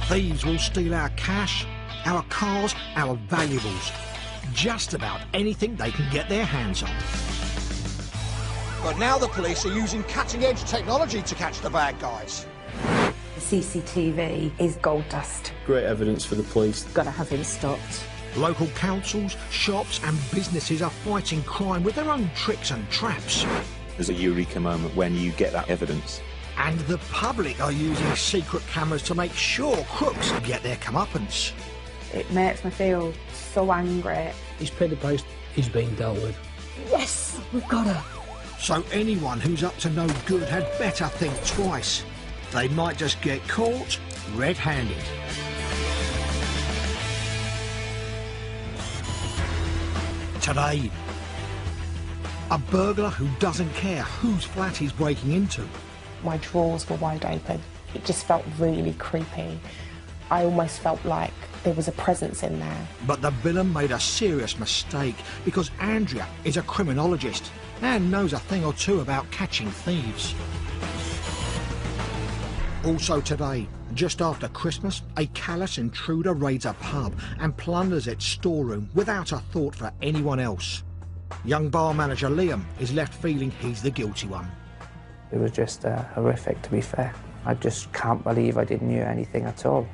Thieves will steal our cash, our cars, our valuables. Just about anything they can get their hands on. But now the police are using cutting-edge technology to catch the bad guys. The CCTV is gold dust. Great evidence for the police. Gotta have him stopped. Local councils, shops and businesses are fighting crime with their own tricks and traps. There's a eureka moment when you get that evidence. And the public are using secret cameras to make sure crooks get their comeuppance. It makes me feel so angry. He's paid the price. He's being dealt with. Yes, we've got her. So anyone who's up to no good had better think twice. They might just get caught red-handed. Today, a burglar who doesn't care whose flat he's breaking into. My drawers were wide open. It just felt really creepy. I almost felt like there was a presence in there. But the villain made a serious mistake because Andrea is a criminologist and knows a thing or two about catching thieves. Also today, just after Christmas, a callous intruder raids a pub and plunders its storeroom without a thought for anyone else. Young bar manager Liam is left feeling he's the guilty one. It was just horrific, to be fair. I just can't believe I didn't hear anything at all.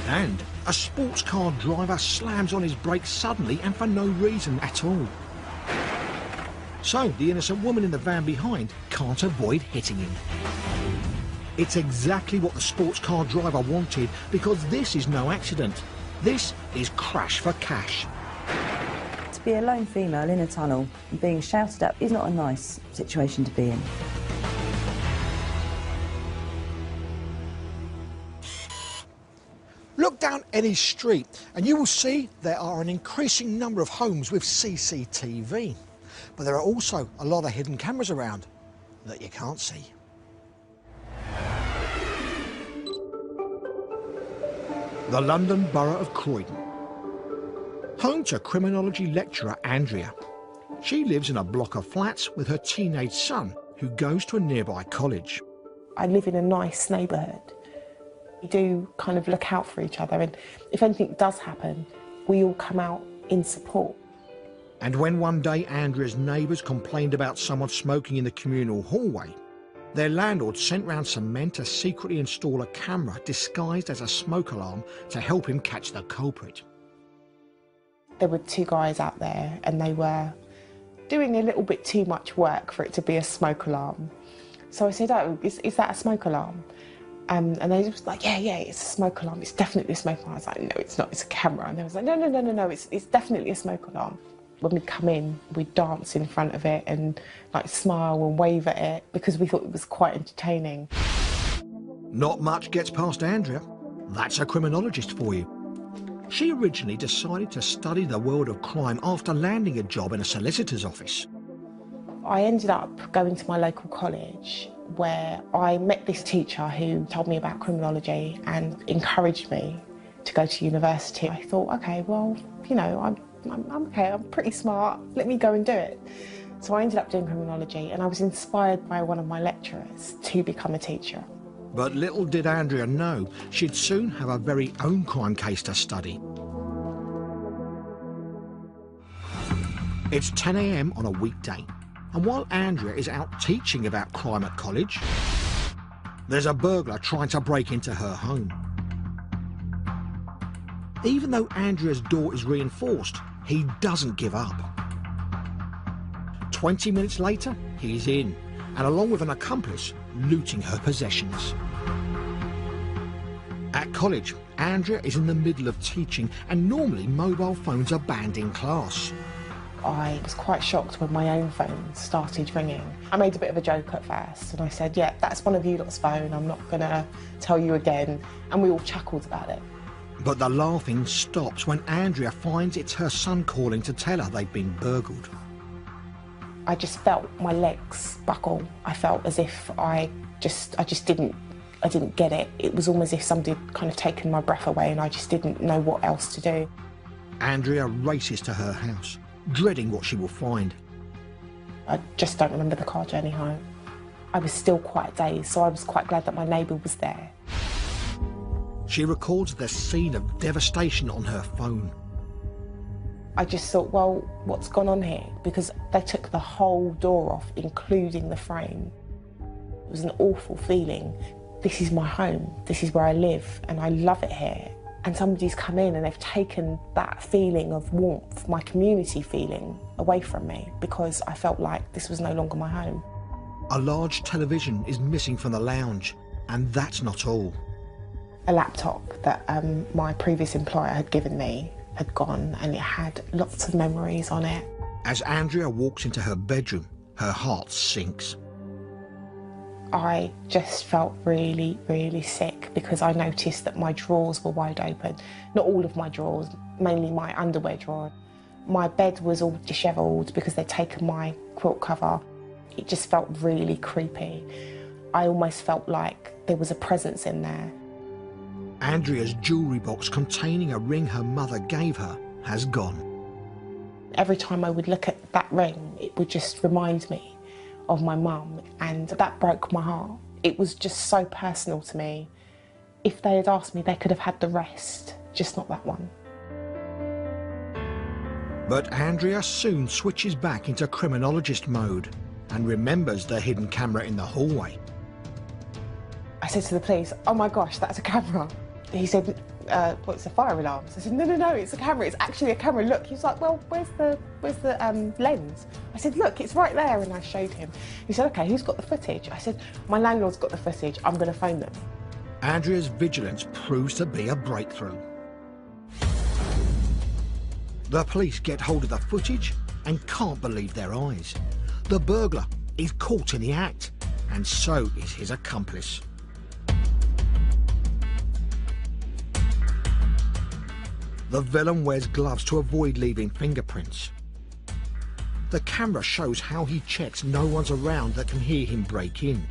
And a sports car driver slams on his brakes suddenly and for no reason at all. So the innocent woman in the van behind can't avoid hitting him. It's exactly what the sports car driver wanted, because this is no accident. This is crash for cash. To be a lone female in a tunnel and being shouted at is not a nice situation to be in. Look down any street and you will see there are an increasing number of homes with CCTV. But there are also a lot of hidden cameras around that you can't see. The London Borough of Croydon. Home to criminology lecturer Andrea. She lives in a block of flats with her teenage son, who goes to a nearby college. I live in a nice neighbourhood. We do kind of look out for each other, and if anything does happen, we all come out in support. And when one day Andrea's neighbours complained about someone smoking in the communal hallway, their landlord sent round some men to secretly install a camera disguised as a smoke alarm to help him catch the culprit. There were two guys out there and they were doing a little bit too much work for it to be a smoke alarm. So I said, oh, is that a smoke alarm? And they were just like, yeah, it's a smoke alarm. It's definitely a smoke alarm. I was like, no, it's not, it's a camera. And they was like, no, it's definitely a smoke alarm. When we'd come in, we'd dance in front of it and like smile and wave at it because we thought it was quite entertaining. Not much gets past Andrea. That's a criminologist for you. She originally decided to study the world of crime after landing a job in a solicitor's office. I ended up going to my local college where I met this teacher who told me about criminology and encouraged me to go to university. I thought, okay, well, you know, I'm okay, I'm pretty smart, let me go and do it. So I ended up doing criminology and I was inspired by one of my lecturers to become a teacher. But little did Andrea know, she'd soon have her very own crime case to study. It's 10 AM on a weekday, and while Andrea is out teaching about crime at college, there's a burglar trying to break into her home. Even though Andrea's door is reinforced, he doesn't give up. 20 minutes later, he's in, and along with an accomplice, looting her possessions. At college, Andrea is in the middle of teaching, and normally mobile phones are banned in class. I was quite shocked when my own phone started ringing. I made a bit of a joke at first, and I said, yeah, that's one of you lot's phone, I'm not gonna tell you again, and we all chuckled about it. But the laughing stops when Andrea finds it's her son calling to tell her they've been burgled. I just felt my legs buckle. I felt as if I just didn't get it. It was almost as if somebody had kind of taken my breath away and I just didn't know what else to do. Andrea races to her house, dreading what she will find. I just don't remember the car journey home. I was still quite dazed, so I was quite glad that my neighbour was there. She records the scene of devastation on her phone. I just thought, well, what's gone on here? Because they took the whole door off, including the frame. It was an awful feeling. This is my home, this is where I live, and I love it here. And somebody's come in and they've taken that feeling of warmth, my community feeling, away from me because I felt like this was no longer my home. A large television is missing from the lounge, and that's not all. A laptop that my previous employer had given me had gone, and it had lots of memories on it. As Andrea walks into her bedroom, her heart sinks. I just felt really, really sick because I noticed that my drawers were wide open. Not all of my drawers, mainly my underwear drawer. My bed was all dishevelled because they'd taken my quilt cover. It just felt really creepy. I almost felt like there was a presence in there. Andrea's jewellery box containing a ring her mother gave her has gone. Every time I would look at that ring, it would just remind me of my mum, and that broke my heart. It was just so personal to me. If they had asked me, they could have had the rest, just not that one. But Andrea soon switches back into criminologist mode and remembers the hidden camera in the hallway. I said to the police, "Oh my gosh, that's a camera." He said, "What's a fire alarm?" So I said, no, it's a camera. It's actually a camera. Look." He was like, "Well, where's the lens?" I said, "Look, it's right there." And I showed him. He said, "Okay, who's got the footage?" I said, "My landlord's got the footage. I'm going to phone them." Andrea's vigilance proves to be a breakthrough. The police get hold of the footage and can't believe their eyes. The burglar is caught in the act, and so is his accomplice. The villain wears gloves to avoid leaving fingerprints. The camera shows how he checks no one's around that can hear him break in.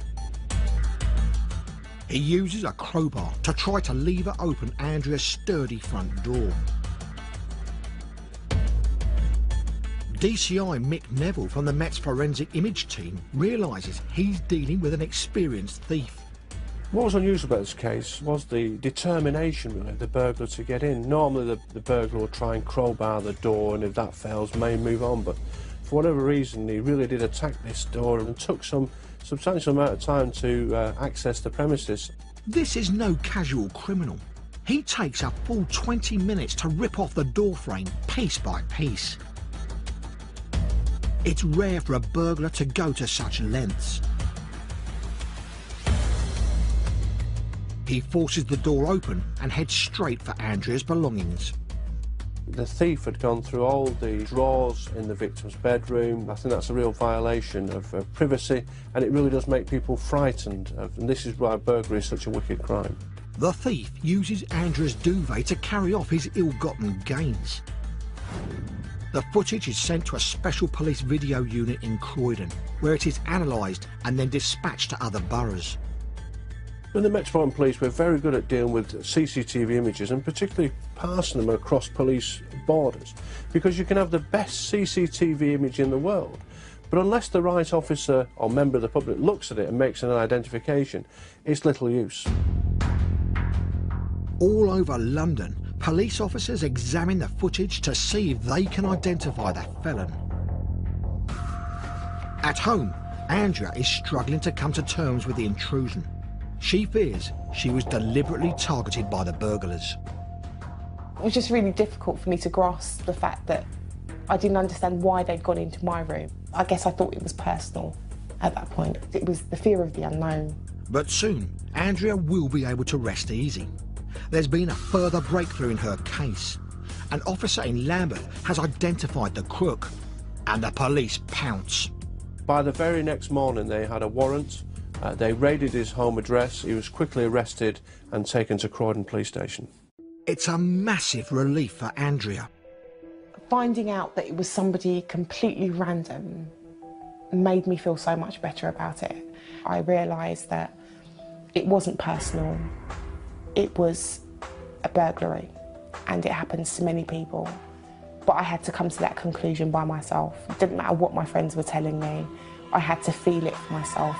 He uses a crowbar to try to lever open Andrea's sturdy front door. DCI Mick Neville from the Met's forensic image team realises he's dealing with an experienced thief. What was unusual about this case was the determination, really, of the burglar to get in. Normally the burglar will try and crowbar the door, and if that fails, may move on, but for whatever reason he really did attack this door and took some substantial amount of time to access the premises. This is no casual criminal. He takes a full 20 minutes to rip off the door frame piece by piece. It's rare for a burglar to go to such lengths. He forces the door open and heads straight for Andrea's belongings. The thief had gone through all the drawers in the victim's bedroom. I think that's a real violation of privacy, and it really does make people frightened. And this is why burglary is such a wicked crime. The thief uses Andrea's duvet to carry off his ill-gotten gains. The footage is sent to a special police video unit in Croydon, where it is analysed and then dispatched to other boroughs. In the Metropolitan Police, we're very good at dealing with CCTV images, and particularly passing them across police borders, because you can have the best CCTV image in the world, but unless the right officer or member of the public looks at it and makes an identification, it's little use. All over London, police officers examine the footage to see if they can identify the felon. At home, Andrea is struggling to come to terms with the intrusion. She fears she was deliberately targeted by the burglars. It was just really difficult for me to grasp the fact that I didn't understand why they'd gone into my room. I guess I thought it was personal at that point. It was the fear of the unknown. But soon, Andrea will be able to rest easy. There's been a further breakthrough in her case. An officer in Lambeth has identified the crook, and the police pounce. By the very next morning, they had a warrant. They raided his home address. He was quickly arrested and taken to Croydon Police Station. It's a massive relief for Andrea. Finding out that it was somebody completely random made me feel so much better about it. I realised that it wasn't personal. It was a burglary, and it happens to many people. But I had to come to that conclusion by myself. It didn't matter what my friends were telling me. I had to feel it for myself.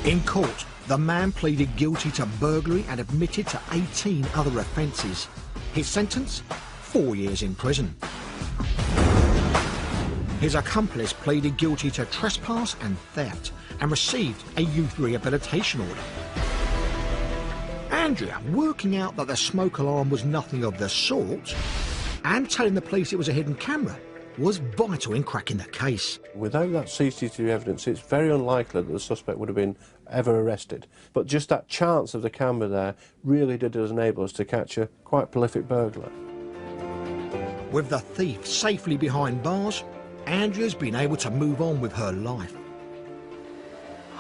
In court, The man pleaded guilty to burglary and admitted to 18 other offences. His sentence? 4 years in prison. His accomplice pleaded guilty to trespass and theft and received a youth rehabilitation order. Andrea, working out that the smoke alarm was nothing of the sort and telling the police it was a hidden camera, was vital in cracking the case. Without that CCTV evidence, it's very unlikely that the suspect would have been ever arrested. But just that chance of the camera there really did enable us to catch a quite prolific burglar. With the thief safely behind bars, Andrea's been able to move on with her life.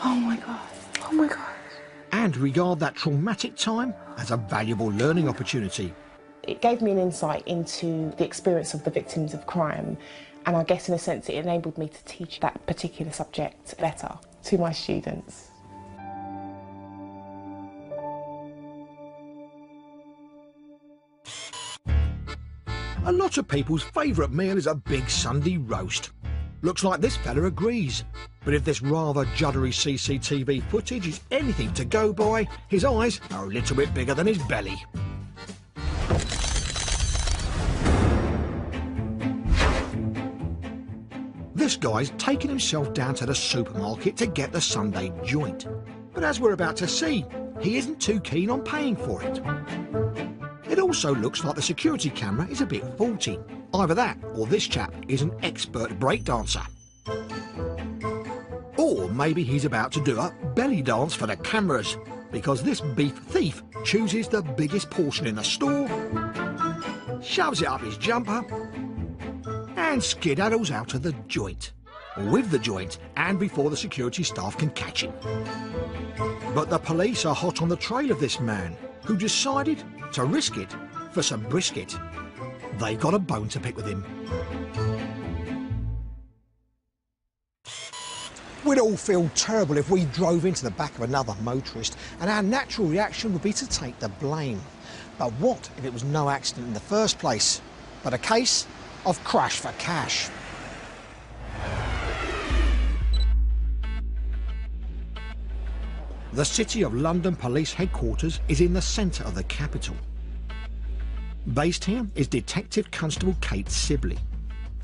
Oh my God, oh my God. And regard that traumatic time as a valuable learning opportunity. It gave me an insight into the experience of the victims of crime, and I guess in a sense it enabled me to teach that particular subject better to my students. A lot of people's favourite meal is a big Sunday roast. Looks like this fella agrees. But if this rather juddery CCTV footage is anything to go by, his eyes are a little bit bigger than his belly. This guy's taken himself down to the supermarket to get the Sunday joint. But as we're about to see, he isn't too keen on paying for it. It also looks like the security camera is a bit faulty. Either that, or this chap is an expert breakdancer. Or maybe he's about to do a belly dance for the cameras, because this beef thief chooses the biggest portion in the store, shoves it up his jumper, and skedaddles out of the joint. With the joint, and before the security staff can catch him. But the police are hot on the trail of this man, who decided to risk it for some brisket. They've got a bone to pick with him. We'd all feel terrible if we drove into the back of another motorist, and our natural reaction would be to take the blame. But what if it was no accident in the first place, but a case of crash for cash? The City of London Police Headquarters is in the centre of the capital. Based here is Detective Constable Kate Sibley.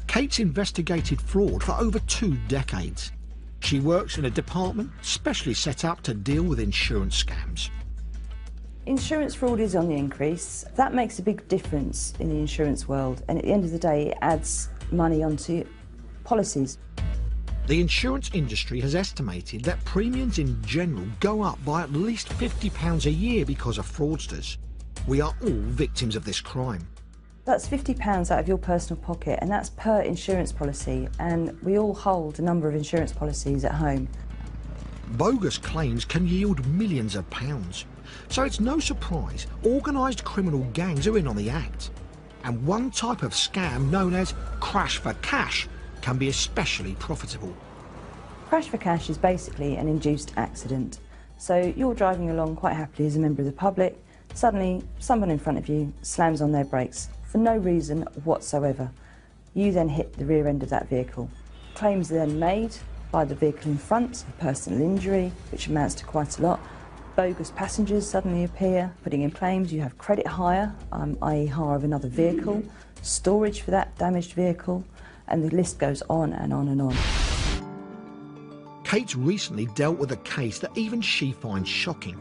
Kate's investigated fraud for over 2 decades. She works in a department specially set up to deal with insurance scams. Insurance fraud is on the increase. That makes a big difference in the insurance world, and at the end of the day it adds money onto policies. The insurance industry has estimated that premiums in general go up by at least £50 a year because of fraudsters. We are all victims of this crime. That's £50 out of your personal pocket, and that's per insurance policy, and we all hold a number of insurance policies at home. Bogus claims can yield millions of pounds, so it's no surprise organised criminal gangs are in on the act. And one type of scam known as crash for cash can be especially profitable. Crash for cash is basically an induced accident. So you're driving along quite happily as a member of the public, suddenly someone in front of you slams on their brakes for no reason whatsoever. You then hit the rear end of that vehicle. Claims are then made by the vehicle in front of personal injury, which amounts to quite a lot. Bogus passengers suddenly appear, putting in claims. You have credit hire, i.e. hire of another vehicle, storage for that damaged vehicle, and the list goes on and on and on. Kate's recently dealt with a case that even she finds shocking.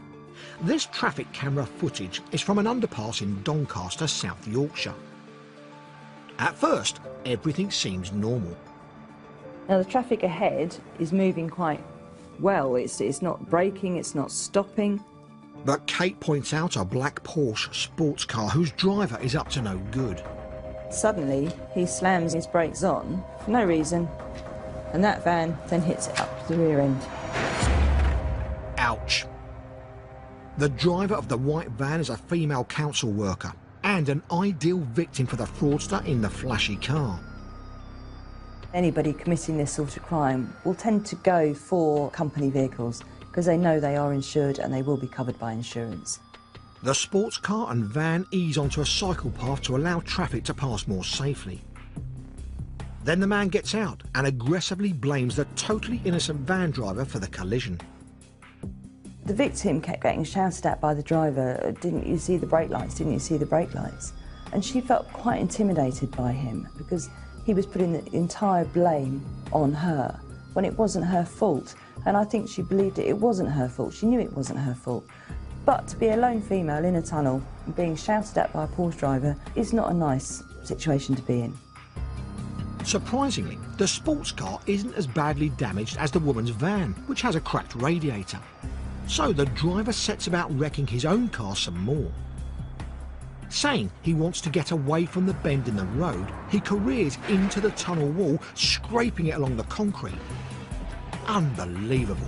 This traffic camera footage is from an underpass in Doncaster, South Yorkshire. At first, everything seems normal. Now the traffic ahead is moving quite well. It's not braking, it's not stopping. But Kate points out a black Porsche sports car whose driver is up to no good. Suddenly, he slams his brakes on for no reason, and that van then hits it up to the rear end. Ouch. The driver of the white van is a female council worker and an ideal victim for the fraudster in the flashy car. Anybody committing this sort of crime will tend to go for company vehicles because they know they are insured and they will be covered by insurance. The sports car and van ease onto a cycle path to allow traffic to pass more safely. Then the man gets out and aggressively blames the totally innocent van driver for the collision. The victim kept getting shouted at by the driver, "Didn't you see the brake lights? Didn't you see the brake lights?" And she felt quite intimidated by him because he was putting the entire blame on her when it wasn't her fault. And I think she believed it wasn't her fault. She knew it wasn't her fault. But to be a lone female in a tunnel and being shouted at by a Porsche driver is not a nice situation to be in. Surprisingly, the sports car isn't as badly damaged as the woman's van, which has a cracked radiator. So the driver sets about wrecking his own car some more. Saying he wants to get away from the bend in the road, he careers into the tunnel wall, scraping it along the concrete. Unbelievable.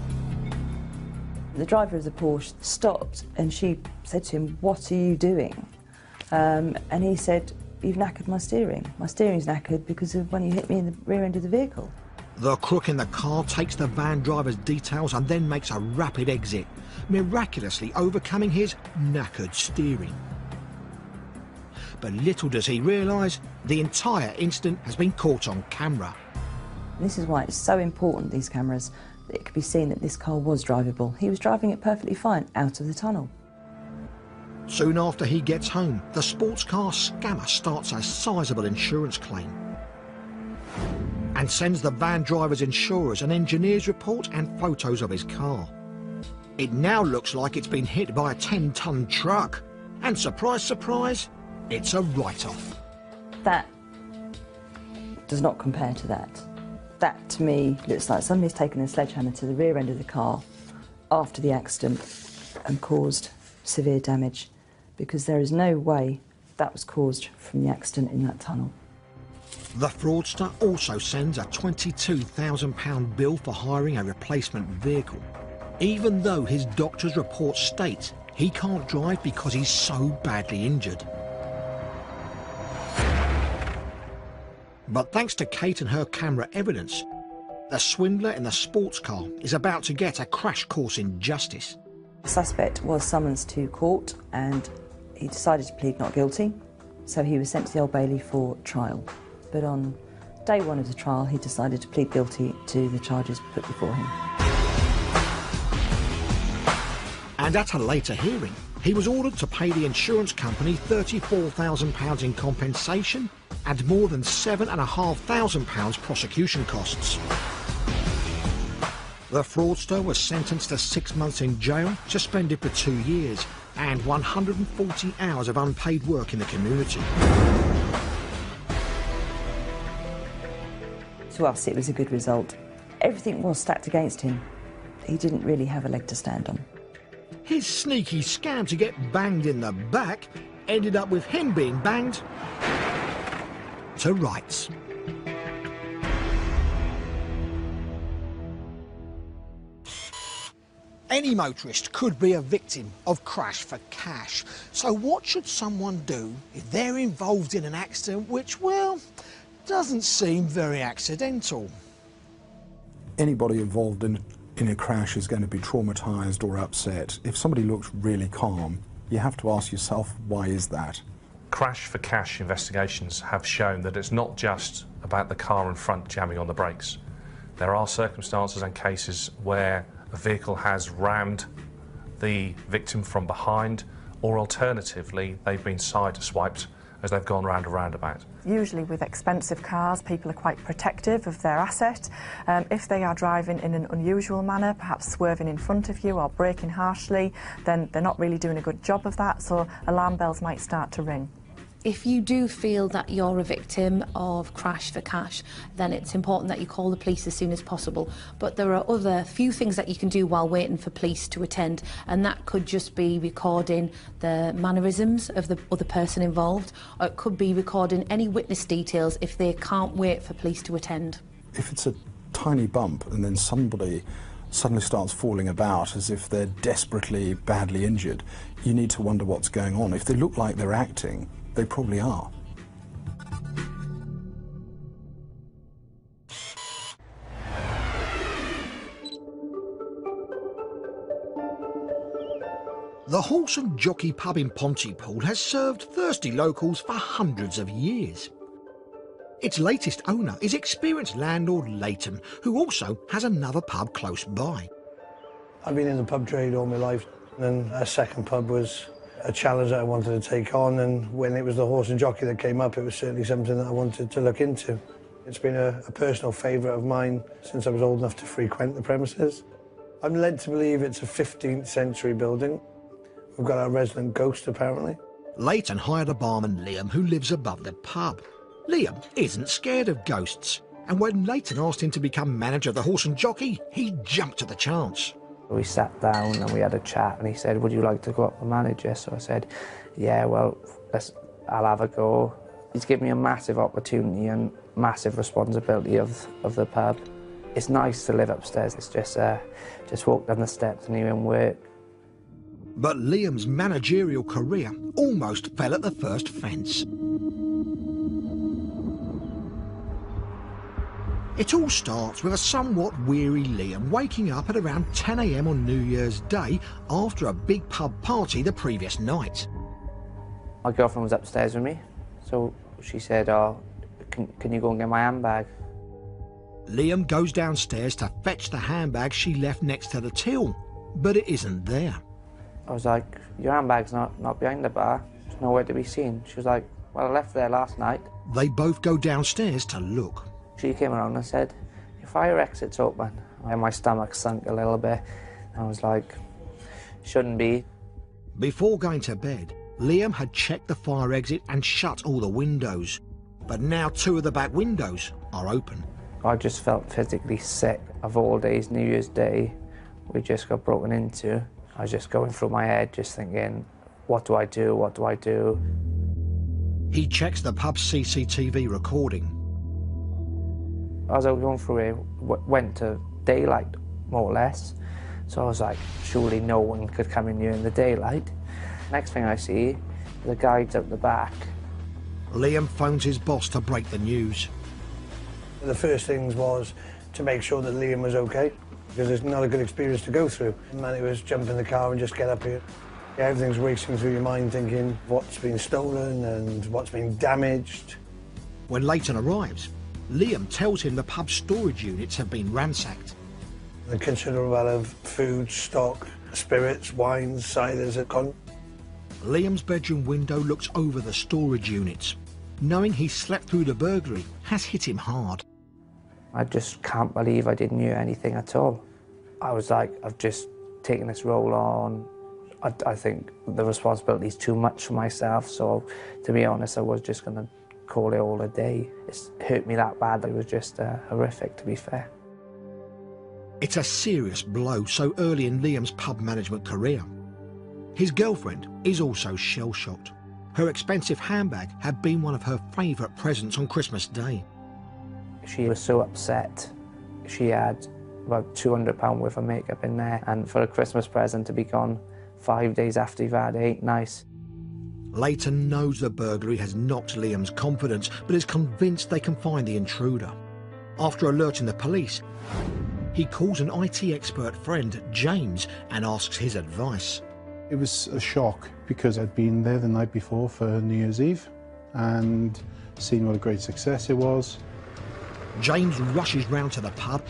The driver of the Porsche stopped and she said to him, "What are you doing?" And he said, "You've knackered my steering. My steering's knackered because of when you hit me in the rear end of the vehicle." The crook in the car takes the van driver's details and then makes a rapid exit, miraculously overcoming his knackered steering. But little does he realise, the entire incident has been caught on camera. And this is why it's so important, these cameras, that it could be seen that this car was drivable. He was driving it perfectly fine out of the tunnel. Soon after he gets home, the sports car scammer starts a sizable insurance claim and sends the van driver's insurers an engineer's report and photos of his car. It now looks like it's been hit by a 10-ton truck, and surprise, surprise, it's a write-off. That does not compare to that. That, to me, looks like somebody's taken a sledgehammer to the rear end of the car after the accident and caused severe damage, because there is no way that was caused from the accident in that tunnel. The fraudster also sends a £22,000 bill for hiring a replacement vehicle, even though his doctor's report states he can't drive because he's so badly injured. But thanks to Kate and her camera evidence, the swindler in the sports car is about to get a crash course in justice. The suspect was summoned to court and he decided to plead not guilty, so he was sent to the Old Bailey for trial. But on day one of the trial, he decided to plead guilty to the charges put before him. And at a later hearing, he was ordered to pay the insurance company £34,000 in compensation and more than £7,500 prosecution costs. The fraudster was sentenced to 6 months in jail, suspended for 2 years, and 140 hours of unpaid work in the community. To us, it was a good result. Everything was stacked against him. He didn't really have a leg to stand on. His sneaky scam to get banged in the back ended up with him being banged to rights. Any motorist could be a victim of crash for cash. So what should someone do if they're involved in an accident which, well, doesn't seem very accidental? Anybody involved in a crash is going to be traumatised or upset. If somebody looks really calm, you have to ask yourself, why is that? Crash for cash investigations have shown that it's not just about the car in front jamming on the brakes. There are circumstances and cases where a vehicle has rammed the victim from behind, or alternatively, they've been side-swiped as they've gone round a roundabout. Usually with expensive cars, people are quite protective of their asset. If they are driving in an unusual manner, perhaps swerving in front of you or braking harshly, then they're not really doing a good job of that, so alarm bells might start to ring. If you do feel that you're a victim of crash for cash, then it's important that you call the police as soon as possible. But there are other few things that you can do while waiting for police to attend, and that could just be recording the mannerisms of the other person involved, or it could be recording any witness details if they can't wait for police to attend. If it's a tiny bump and then somebody suddenly starts falling about as if they're desperately badly injured, you need to wonder what's going on. If they look like they're acting, they probably are. The Horse and Jockey pub in Pontypool has served thirsty locals for hundreds of years. Its latest owner is experienced landlord Leighton, who also has another pub close by. I've been in the pub trade all my life, and a second pub was a challenge that I wanted to take on, and when it was the horse and jockey that came up, it was certainly something that I wanted to look into. It's been a personal favourite of mine since I was old enough to frequent the premises. I'm led to believe it's a 15th century building. We've got our resident ghost, apparently. Leighton hired a barman, Liam, who lives above the pub. Liam isn't scared of ghosts, and when Leighton asked him to become manager of the Horse and Jockey, he jumped at the chance. We sat down and we had a chat, and he said, would you like to go up as manager? So I said, yeah, well, I'll have a go. He's given me a massive opportunity and massive responsibility of the pub. It's nice to live upstairs. It's just walk down the steps and you're in work. But Liam's managerial career almost fell at the first fence. It all starts with a somewhat weary Liam waking up at around 10 AM on New Year's Day after a big pub party the previous night. My girlfriend was upstairs with me, so she said, oh, can you go and get my handbag? Liam goes downstairs to fetch the handbag she left next to the till, but it isn't there. I was like, your handbag's not behind the bar, there's nowhere to be seen. She was like, well, I left there last night. They both go downstairs to look. She came around and said, your fire exit's open. And my stomach sunk a little bit. I was like, shouldn't be. Before going to bed, Liam had checked the fire exit and shut all the windows. But now 2 of the back windows are open. I just felt physically sick. Of all days, New Year's Day, we just got broken into. I was just going through my head, just thinking, what do I do, what do I do? He checks the pub's CCTV recording. As I was going through it, went to daylight, more or less. So I was like, surely no one could come in here in the daylight. Next thing I see, the guide's out the back. Liam phones his boss to break the news. The first things was to make sure that Liam was okay, because it's not a good experience to go through. And then it was jump in the car and just get up here. Everything's racing through your mind thinking what's been stolen and what's been damaged. When Leighton arrives, Liam tells him the pub's storage units have been ransacked. A considerable amount of food, stock, spirits, wines, ciders had gone. Liam's bedroom window looks over the storage units. Knowing he slept through the burglary has hit him hard. I just can't believe I didn't hear anything at all. I was like, I've just taken this role on. I think the responsibility is too much for myself, so to be honest, I was just going to call it all a day. It's hurt me that bad. It was just horrific, to be fair. It's a serious blow so early in Liam's pub management career. His girlfriend is also shell-shocked. Her expensive handbag had been one of her favourite presents on Christmas Day. She was so upset. She had about £200 worth of makeup in there, and for a Christmas present to be gone 5 days after you've had it ain't nice. Leighton knows the burglary has knocked Liam's confidence, but is convinced they can find the intruder. After alerting the police, he calls an IT expert friend, James, and asks his advice. It was a shock because I'd been there the night before for New Year's Eve and seen what a great success it was. James rushes round to the pub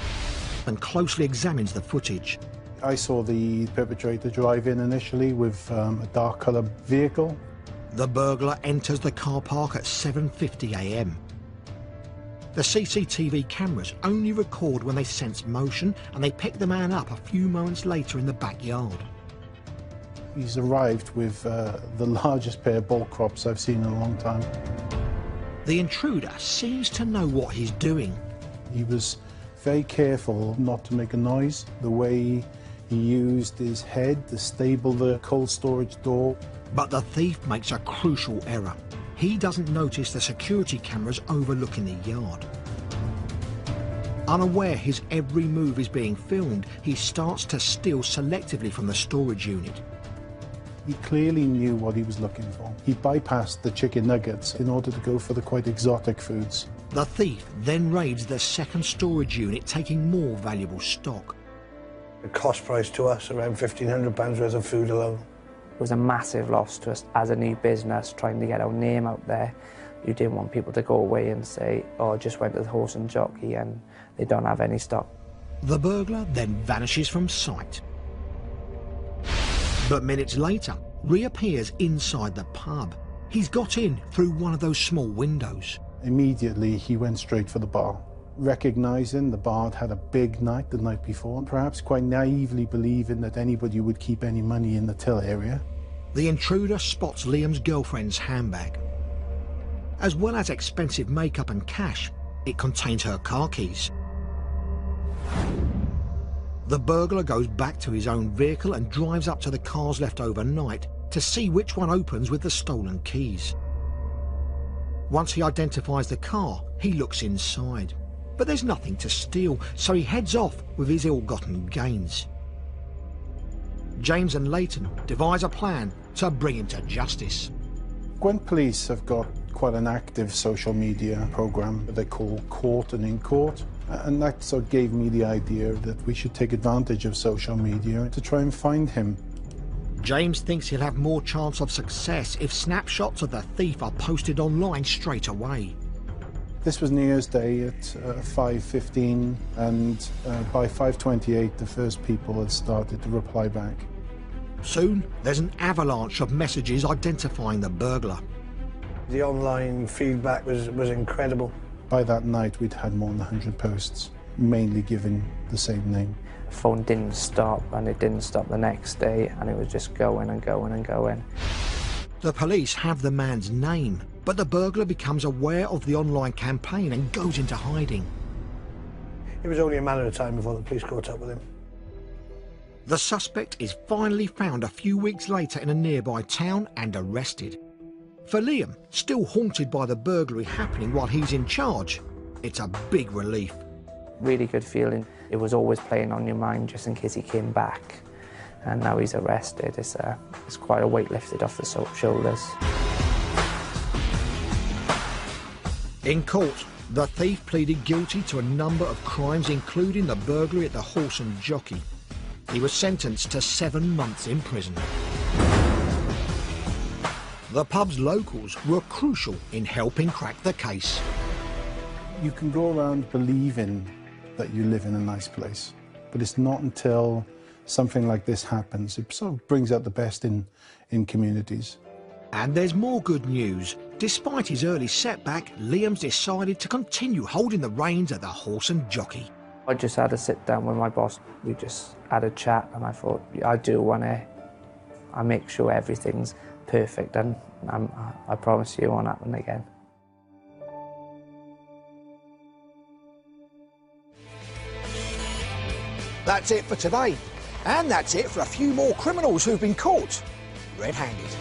and closely examines the footage. I saw the perpetrator drive in initially with a dark coloured vehicle. The burglar enters the car park at 7:50 AM. The CCTV cameras only record when they sense motion, and they pick the man up a few moments later in the backyard. He's arrived with the largest pair of bull crops I've seen in a long time. The intruder seems to know what he's doing. He was very careful not to make a noise. The way he used his head to stable the cold storage door. But the thief makes a crucial error. He doesn't notice the security cameras overlooking the yard. Unaware his every move is being filmed, he starts to steal selectively from the storage unit. He clearly knew what he was looking for. He bypassed the chicken nuggets in order to go for the quite exotic foods. The thief then raids the second storage unit, taking more valuable stock. The cost price to us, around £1,500 worth of food alone. It was a massive loss to us as a new business, trying to get our name out there. You didn't want people to go away and say, oh, I just went to the Horse and Jockey and they don't have any stock. The burglar then vanishes from sight. but minutes later reappears inside the pub. He's got in through one of those small windows. Immediately he went straight for the bar, recognising the bar had a big night the night before, and perhaps quite naively believing that anybody would keep any money in the till area. The intruder spots Liam's girlfriend's handbag. As well as expensive makeup and cash, it contains her car keys. The burglar goes back to his own vehicle and drives up to the cars left overnight to see which one opens with the stolen keys. Once he identifies the car, he looks inside. But there's nothing to steal, so he heads off with his ill-gotten gains. James and Leighton devise a plan to bring him to justice. Gwent Police have got quite an active social media program that they call Court and in Court, and that sort of gave me the idea that we should take advantage of social media to try and find him. James thinks he'll have more chance of success if snapshots of the thief are posted online straight away. This was New Year's Day at 5:15, and by 5:28 the first people had started to reply back. Soon there's an avalanche of messages identifying the burglar. The online feedback was incredible. By that night we'd had more than 100 posts, mainly giving the same name. The phone didn't stop, and it didn't stop the next day, and it was just going and going and going. The police have the man's name, but the burglar becomes aware of the online campaign and goes into hiding. It was only a matter of time before the police caught up with him. The suspect is finally found a few weeks later in a nearby town and arrested. For Liam, still haunted by the burglary happening while he's in charge, it's a big relief. Really good feeling. It was always playing on your mind just in case he came back. And now he's arrested. It's quite a weight lifted off the shoulders. In court, the thief pleaded guilty to a number of crimes, including the burglary at the Horse and Jockey. He was sentenced to 7 months in prison. The pub's locals were crucial in helping crack the case. You can go around believing that you live in a nice place, but it's not until something like this happens. It sort of brings out the best in communities. And there's more good news. Despite his early setback, Liam's decided to continue holding the reins at the Horse and Jockey. I just had a sit down with my boss. We just had a chat, and I thought, I do want to make sure everything's perfect, and I promise you it won't happen again. That's it for today. And that's it for a few more criminals who've been caught red-handed.